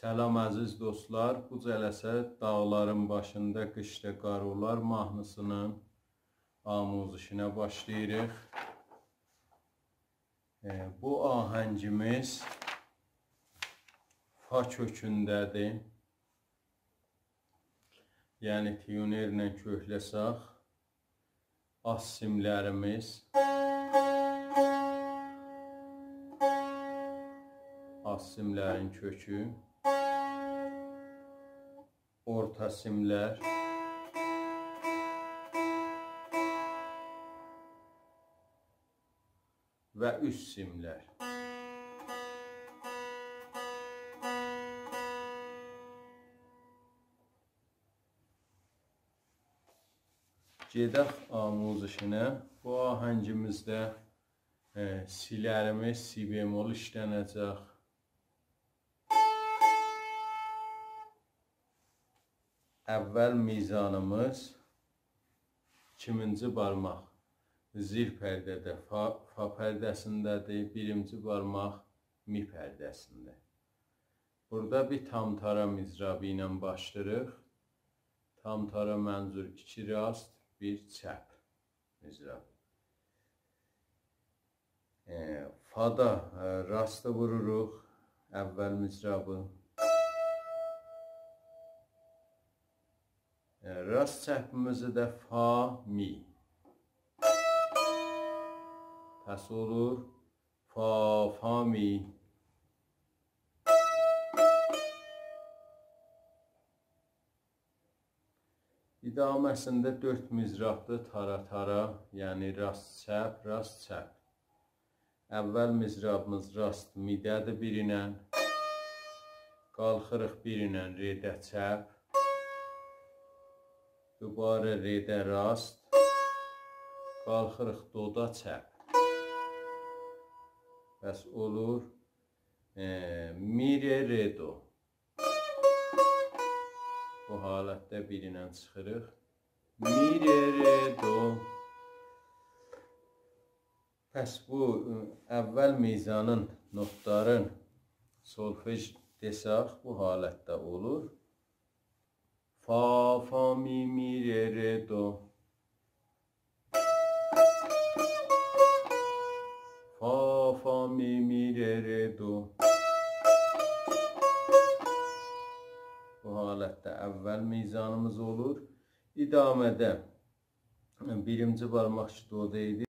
Salam əziz dostlar, bu cələsə dağların başında qışda qar olar mahnısının amuzişinə başlayırıq. Bu ahəngimiz fa kökündədir. Yəni tiyunerlə kökləsək, as simlərimiz simlərin kökü, orta simlər və üst simlər. Gedək amuzişinə. Bu ahəngimizdə silərimiz si bemol işlənəcək. Əvvəl mizanımız 2-ci barmaq zil pərdədə, fa pərdəsindədir, 1-ci barmaq mi pərdəsində. Burada bir tamtara mizrabı ilə başlayırıq. Tamtara mənzur 2 rast, 1 çəp mizrab. Fada rastı vururuq əvvəl mizrabı. Rast çəpimizi də fa, mi. Pəs olur fa, fa, mi. İdaməsində 4 mizrabdır tara-tara, yəni rast çəp, rast çəp. Əvvəl mizrabımız rast midədir 1 ilə. Qalxırıq 1 ilə redə çəp. Dübarə redə rast, qalxırıq doda çəp. Bəs olur mi, re, re, do. Bu halətdə 1 ilə çıxırıq. Mi, re, re, do. Bəs bu əvvəl mizanın notların solfej desək bu halətdə olur. Fa, fa, mi, mi, re, re, do. Fa, fa, mi, mi, re, re, do. Bu halətdə əvvəl mizanımız olur. İdamədə 1-ci barmaq doda idi.